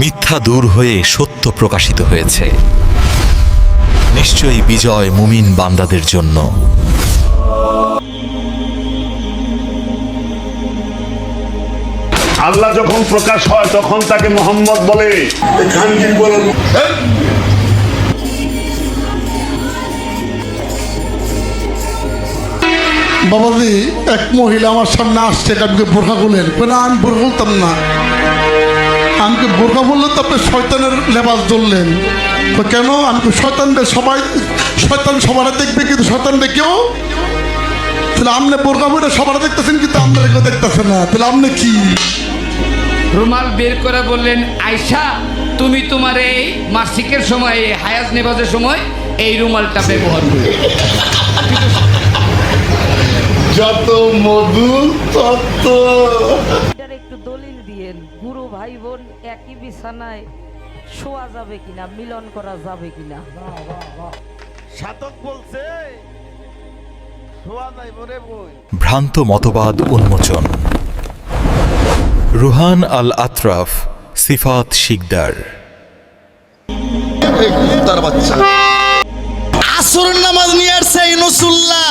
মিথ্যা দূর হয়ে সত্য প্রকাশিত হয়েছে। নিশ্চয়ই বিজয় মুমিন বান্দাদের জন্য। আল্লাহ যখন প্রকাশ হয় তখন তাকে মোহাম্মদ বলে। বাবাজি, এক মহিলা আমার সামনে আসছে, আমাকে বোরখা খুলেন। আমি বোরখা খুলতাম না। আমাকে বোরখা বললে তো আপনি শয়তানের লেবাস ধরলেন। কেন? আমি শয়তানদের সবাই, শয়তান সবার দেখবে কিন্তু শয়তানটা কেউ। তাহলে আপনি বোরখা বইটা সবার দেখতেছেন কিন্তু আমরা কেউ দেখতেছে না। তাহলে আপনি কি? রুমাল বের করে বললেন, আয়শা তুমি তোমার এই মাসিকের সময়, হায়াজ নেবাজের সময় এই রুমালটা ব্যবহার করবে। যত মধু তত। এটার একটু দলিল দিয়েন, গুরু ভাই বোন একই বিছানায় শোয়া যাবে কিনা, মিলন করা যাবে কিনা? সাধক বলছে শোয়া যাইব রে বই। ভ্রান্ত মতবাদ উন্মোচন। রুহান আল আতরাফ, সিফাত শিকদার। তার বাচ্চা আসরের নামাজ নিয়ে আসছে ইনসুল্লাহ,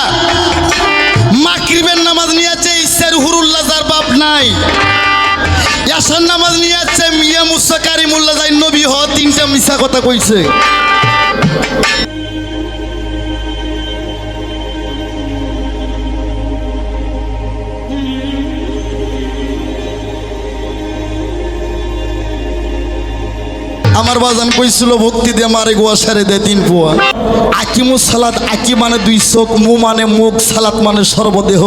মাগরিবের নামাজ নিয়ে আসছে ইসের হুরুল্লাহ, যার বাপ নাই। ইয়াসার নামাজ নিয়ে আসছে মিয়া মুসা কারিমুল্লাহ, যাই নবী হ। তিনটা মিছা কথা কইছে। আমার বাজান কইছিল ভক্তি দিয়ে মারে গোয়া সারে দেয় 3 পোয়া। আকিমু সালাত, আকি মানে 2 চোখ, মু মানে মুখ, সালাত মানে সর্বদেহ।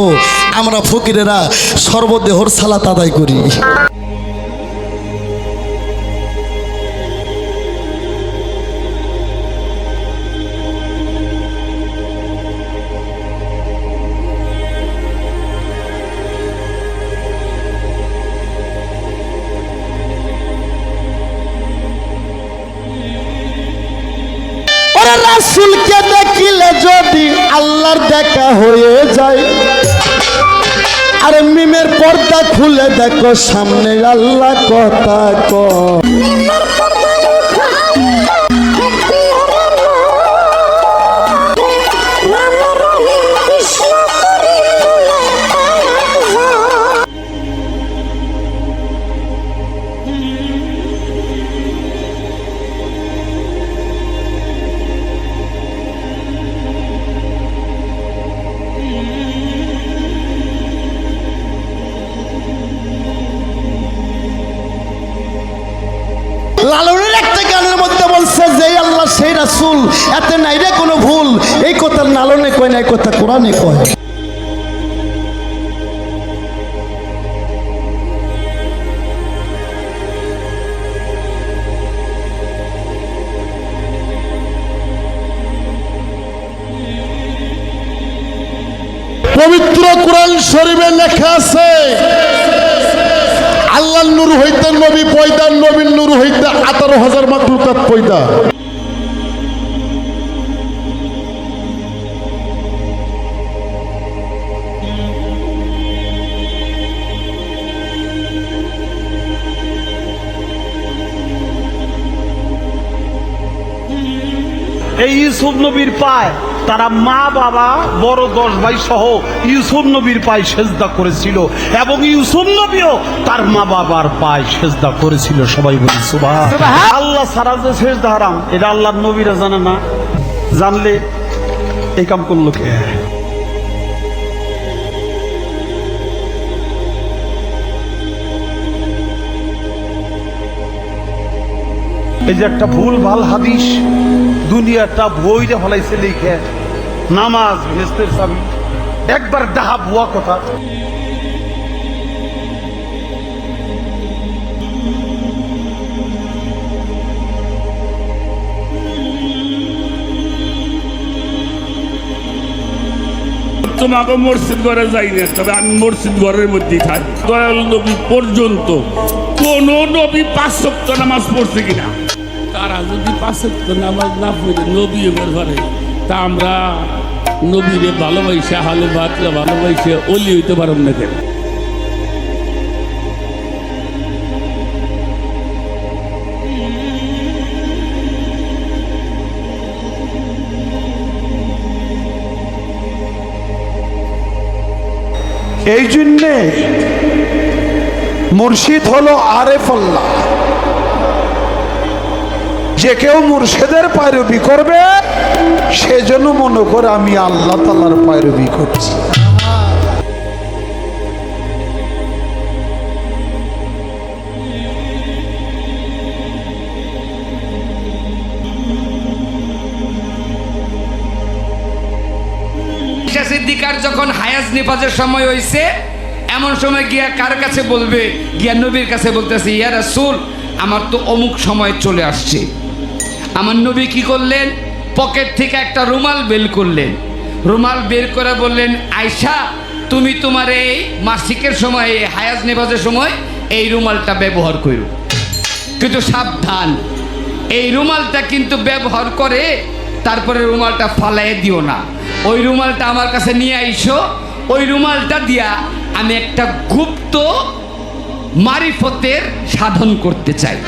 আমরা ফকিরেরা সর্বদেহর সালাত আদায় করি। রাসূলকে দেখিলে যদি আল্লাহর দেখা হয়ে যায়, আর মিমের পর্দা খুলে দেখো সামনে আল্লাহ কথা কয়। লালনের একটা গানের মধ্যে বলছে যে আল্লাহ সেই রাসূল, এতে নাই রে কোনো ভুল। এই কথা লালনে কয় না, এই কথা কোরআনে কয়। পবিত্র কোরআন শরীফে লেখা আছে, আল্লাহর নূর হইতে নবী পয়দা, নবীর নূর হইতে 18,000 মাখলুকাত পয়দা। এই ইউসুফ নবীর পায় তারা মা বাবা বড় 10 ভাই সহ ইউসুফ নবীর পায়ে সেজদা করেছিল, এবং ইউসুফ নবীও তার মা বাবার পায়ে সেজদা করেছিল। সবাই বলি সুবহান। আল্লাহ ছাড়া যে সেজদা হারাম, এটা আল্লাহর নবীরা জানে না। জানলে এই কাম করলো কে? এই যে একটা ভুল ভাল হাদিস দুনিয়াটা বইটা ফলাইছে লিখে, নামাজ ভেস্তের চাবি, একবার ডাহা ভুয়া কথা। তোমাকে মসজিদ ঘরে যাই না, তবে আমি মসজিদ ঘরের মধ্যেই থাকি। দয়াল নবী পর্যন্ত কোন নবী 5 ওয়াক্ত নামাজ পড়ছে কিনা? তারা যদি 5 ওয়াক্ত নামাজ না পড়ে নবী এবার ঘরে, তা আমরা নবীরে ভালোবাসে, হালে বাতলে ভালোবাসে অলি হইতে পারেন না কেন? এই জন্যে মুর্শিদ হলো আরেফুল্লাহ। যে কেউ মুর্শিদের পায়রবি করবে সেজন্য মনে করে আমি আল্লাহ তাআলার পায়রবি করছি। সিদ্দিকার যখন হায়াজ নিফাজের সময় হয়েছে, এমন সময় গিয়া কার কাছে বলবে, গিয়া নবীর কাছে বলতেছে, ইয়া রাসূল আমার তো অমুক সময় চলে আসছে। আমার নবী কি করলেন, পকেট থেকে একটা রুমাল বের করলেন, রুমাল বের করে বললেন, আয়শা তুমি তোমার এই মাসিকের সময়, এই হায়াজ নিফাজের সময় এই রুমালটা ব্যবহার করো, কিন্তু সাবধান, এই রুমালটা কিন্তু ব্যবহার করে তারপরে রুমালটা ফালাই দিও না, ওই রুমালটা আমার কাছে নিয়ে আইসো, ওই রুমালটা দিয়া আমি একটা গুপ্ত মারিফতের সাধন করতে চাই।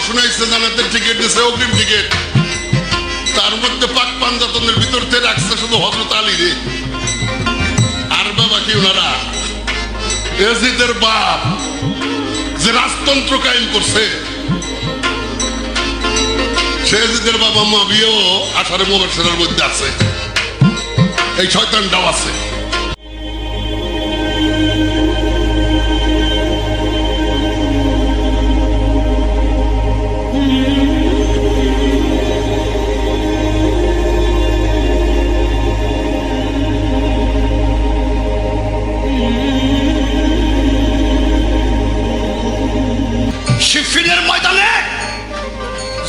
শুনাইছে জান্নাতের টিকিট দিছে, অগ্রিম টিকিট। তার মধ্যে পাক পাঞ্জাতনের ভিতর থেকে রাখছে শুধু হযরত আলী রে। আর বাবা কি ওনারা ইয়াজিদের বাপ যে রাজতন্ত্র কায়েম করছে, সে ইয়াজিদের বাবা মুআবিয়াও আশারে মুবাশশিরের মধ্যে আছে, এই শয়তানটাও আছে। সিফিনের ময়দানে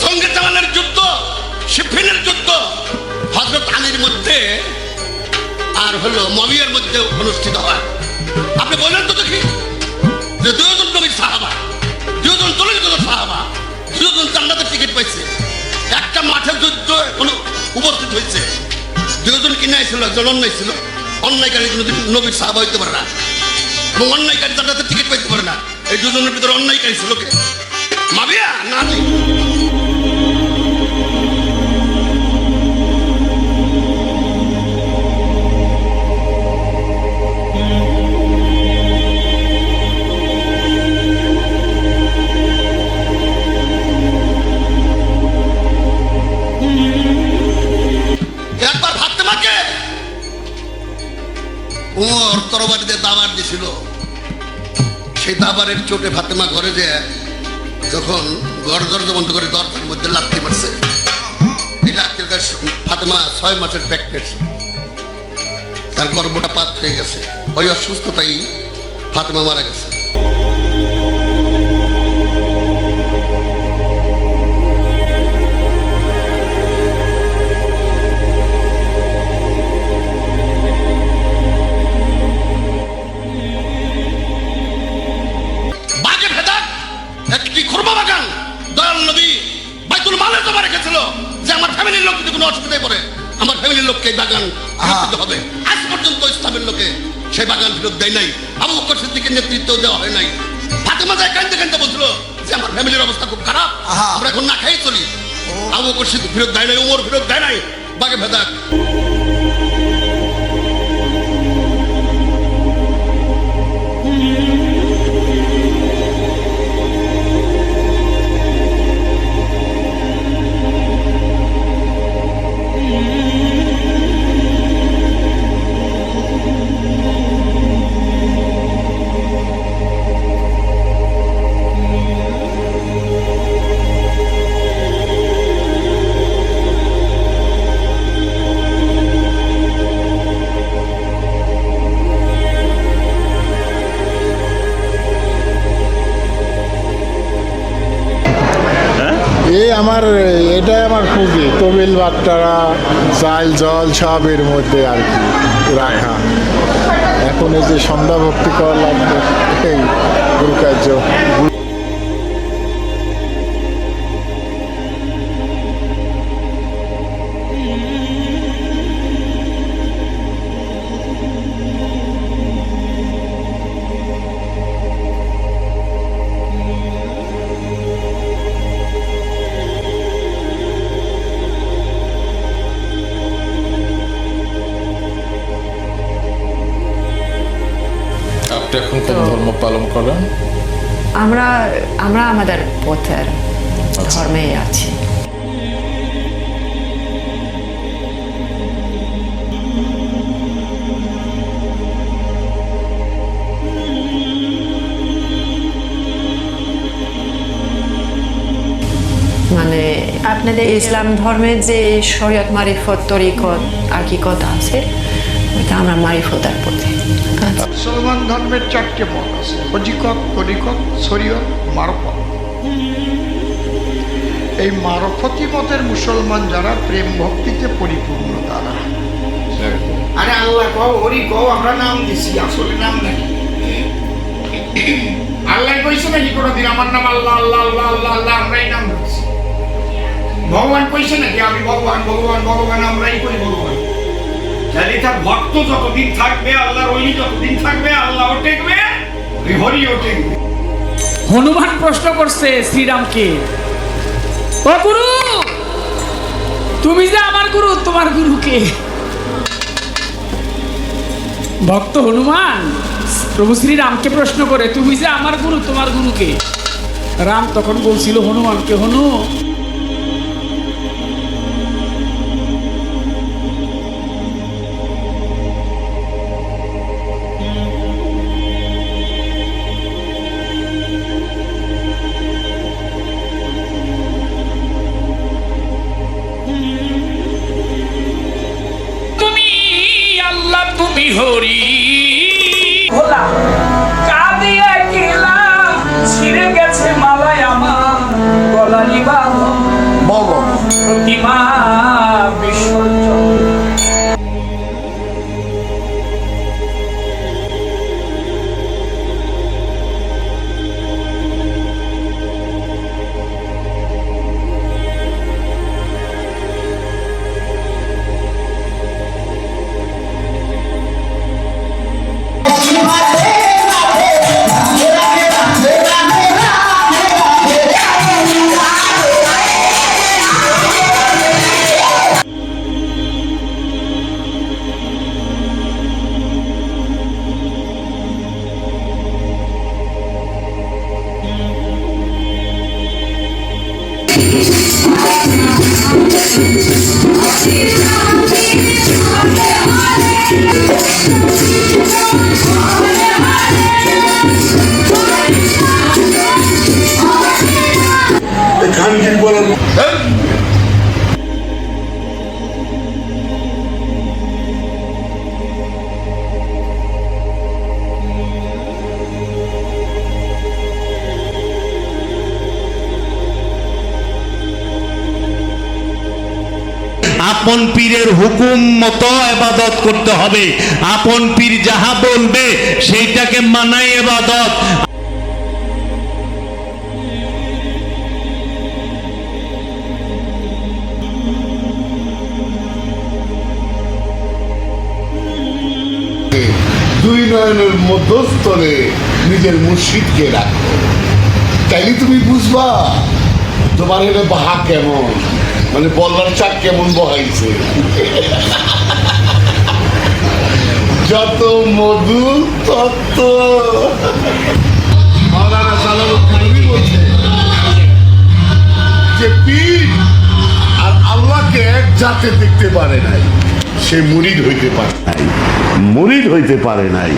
জঙ্গে জামানের যুদ্ধ, সিফিনের যুদ্ধ হযরত আলীর মধ্যে আর হলো মুআবিয়ার মধ্যে অনুষ্ঠিত হয়। আপনি বলেন তো দেখি, যে দুজন নবীর সাহাবা, দুজন দলিত সাহাবা, দুজন জান্নাতের টিকিট পাইছে, একটা মাঠের যুদ্ধ উপস্থিত হয়েছে, দুজন কিনে আইছিল, একজন অন্যায় ছিল, অন্যায়কারী নবীর সাহাবা হইতে পারে না, এবং অন্যায়কারী জান্নাতের টিকিট পাইতে পারে না। এই দুজনের ভিতরে অন্যায়কারী ছিল কে? মুআবিয়া না আলী? একবার ফাতেমাকে ওমর তরবারি দিয়ে দাবার দিছিল, সেই দাবারের চোটে ফাতেমা ঘরে যায়, যখন ঘর দরজা বন্ধ করে দরজার মধ্যে লাথি মারছে, এই লাথির কাছে ফাতেমা 6 মাসের প্রেগনেন্ট, তার গর্ভটা পাত হয়ে গেছে, ওই অসুস্থতাই ফাতেমা মারা গেছে। একটি খুরমা বাগান দয়াল নবী বাইতুল মালে জমা রেখেছিল, যে আমার ফ্যামিলির লোক যদি কোনো অসুবিধায় পড়ে আমার ফ্যামিলির লোককে এই বাগান দিতে হবে। আজ পর্যন্ত ইসলামের লোকে সেই বাগান ফেরত দেয় নাই, আবু বকর সিদ্দিকের নেতৃত্ব দেওয়া হয় নাই। ফাতেমা যায় কাঁদতে কাঁদতে বলছিল যে আমার ফ্যামিলির অবস্থা খুব খারাপ, আমরা এখন না খাই চলি। আবু বকর সিদ্দিক ফেরত দেয় নাই, ওমর ফেরত দেয় নাই, বাগে ভেদাক। আমার এটাই আমার পুঁজি, তবিল বাট্টারা চাল জল সব এর মধ্যে আর কি রাখা। এখন এখন এই যে সন্ধ্যা ভক্তি করা লাগবে এই গুরু কার্য আপনি এখন কোন ধর্ম পালন করেন? আমরা আমাদের পথের ধর্মেই আছি। মানে আপনাদের ইসলাম ধর্মের যে শরীয়ত মারিফত তরিকত আকিকত আছে ওইটা আমরা মারিফতার পথে। মুসলমান ধর্মের 4টে মত আছে, হজিকত, তরিকত, শরীয়ত, মারফত। এই মারফতি মতের মুসলমান যারা প্রেম ভক্তিতে পরিপূর্ণ তারা। আরে আল্লাহ কও, হরি কও, আমরা নাম দিছি, আসলে নাম নাকি? আল্লাহ কইছে নাকি কোনোদিন আমার নাম আল্লাহ আল্লাহ আল্লাহ আল্লাহ আল্লাহ আমরাই নাম দিছি? ভগবান কইছে নাকি আমি ভগবান ভগবান ভগবান আমরাই কই ভগবান? তাহলে তার ভক্ত যতদিন থাকবে, আল্লাহর ওলি যতদিন থাকবে, আল্লাহও টেকবে, ওই হরিও টেকবে। হনুমান প্রশ্ন করছে শ্রীরামকে, ও গুরু, তুমি যে আমার গুরু, তোমার গুরু কে? ভক্ত হনুমান প্রভু শ্রীরামকে প্রশ্ন করে, তুমি যে আমার গুরু, তোমার গুরু কে? রাম তখন বলছিল হনুমানকে, হনু, তুমি হরি ভোলা কাঁদিয়া গেলাম, ছিঁড়ে গেছে মালায় আমার গলারি বাঁধন, প্রতিমা বিসর্জন। আপন পীরের হুকুম মতো ইবাদত করতে হবে, আপন পীর যাহা বলবে সেইটাকে মানাই ইবাদত। দুই নয়নের মধ্যস্থলে নিজের মুর্শিদকে রাখো, তাইলে তুমি বুঝবা তোমার এনে বাহা কেমন, মানে বল্লার চাক কেমন বহাইছে। যত মধু তত মাওলানা জালালউদ্দিন বলছে যে পীর আর আল্লাহকে এক জাতে দেখতে পারে নাই, সে মুরিদ হইতে পারে নাই, মুরিদ হইতে পারে নাই,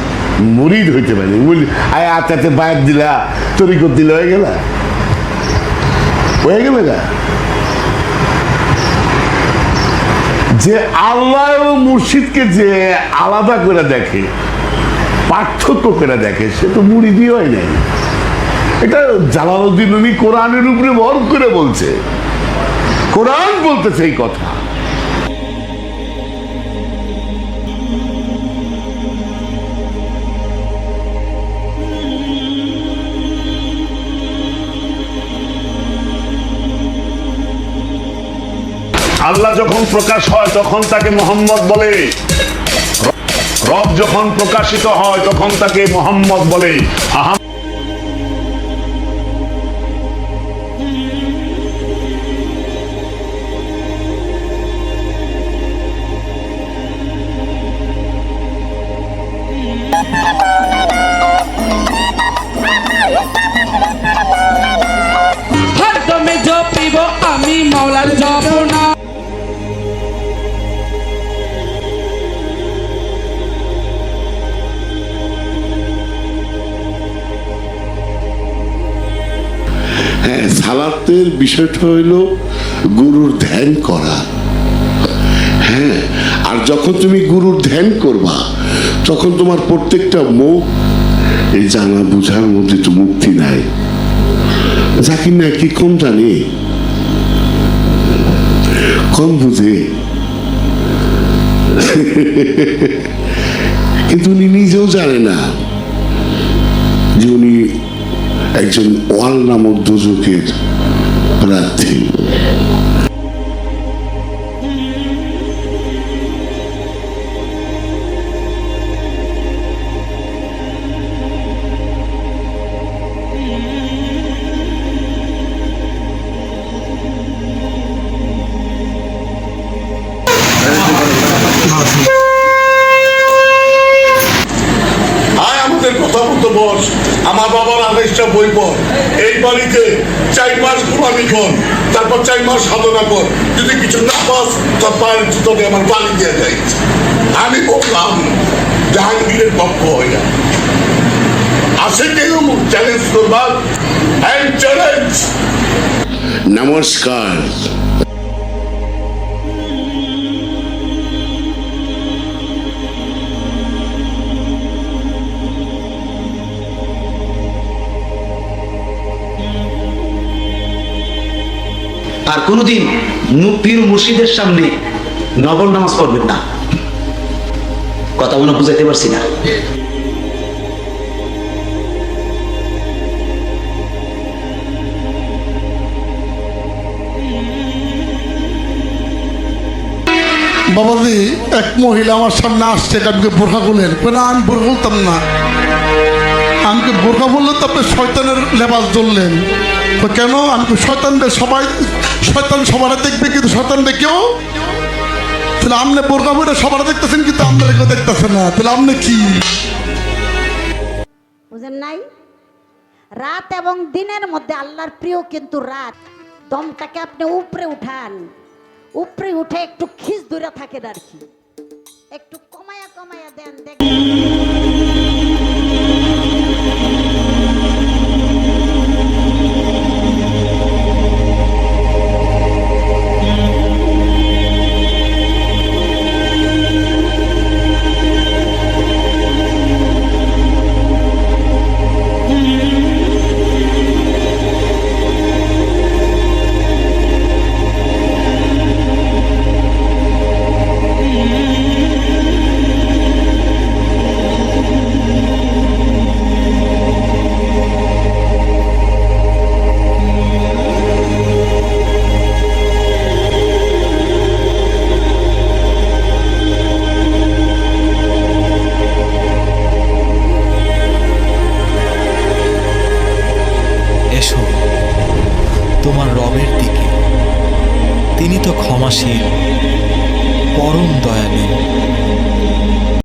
মুরিদ হইতে পারে নাই। আয় আতাতে বায়াত দিলা, তরিকত দিলে হয়ে গেল, হয়ে গেল না? যে আল্লাহ ও মুর্শিদকে যে আলাদা করে দেখে, পার্থক্য করে দেখে, সে তো মুরিদি হয় নাই। এটা জালালউদ্দিন উনি কোরআনের উপরে ভর করে বলছে, কোরআন বলতেছে এই কথা। আল্লাহ যখন প্রকাশ হয় তখন তাকে মোহাম্মদ বলে, রব যখন প্রকাশিত হয় তখন তাকে মোহাম্মদ বলে। হরদমে জপিব আমি মাওলার জপনা। হ্যাঁ, সালাতের বিষয়টা হইল গুরুর ধ্যান করা। হ্যাঁ, আর যখন তুমি গুরুর ধ্যান করবা তখন তোমার প্রত্যেকটা মুখ এই জানা বুঝার মধ্যে তো মুক্তি নাই। জাকির না কি কম জানে, কম বুঝে, কিন্তু উনি নিজেও জানে না যে উনি একজন ওয়াল নামক দুজকের প্রার্থী। আয় আমাদের কথা মতো বস, আমার বাবার আদেশটা বই পড়, এই বাড়িতে 4 মাস গোলামি কর, তারপর 4 মাস সাধনা কর, যদি কিছু না পাস তোর পায়ের জুতোতে আমার বাড়ি দিয়ে যায়। আমি বললাম জাহাঙ্গীরের পক্ষ হয় না, আসে কেউ চ্যালেঞ্জ করবার, চ্যালেঞ্জ। নমস্কার। আর কোনোদিন পীর মুর্শিদের সামনে নফল নামাজ পড়বেন না। কথা মনে বুঝাইতে পারছি না? বাবাজি, এক মহিলা আমার সামনে আসছে, আমাকে বোরখা খুলেন। না, আমি বোরখা খুলতাম না। আমাকে বোরখা বললে তো আপনি শয়তানের লেবাস ধরলেন। তো কেন? আমি শয়তানদের সবাই, শয়তান সবার দেখবে কিন্তু শয়তানদের কেউ, তাহলে আপনি বোরখা বইটা সবার দেখতেছেন কিন্তু আমাদের কেউ দেখতেছে না, তাহলে আপনি কি বুঝেন নাই? রাত এবং দিনের মধ্যে আল্লাহর প্রিয় কিন্তু রাত। দমটাকে আপনি উপরে উঠান, উপরে উঠে একটু খিস দূরে থাকে আর কি, একটু কমায়া কমায়া দেন, দেখেন তোমার রবের দিকে। তিনি তো ক্ষমাশীল, পরম দয়ালু।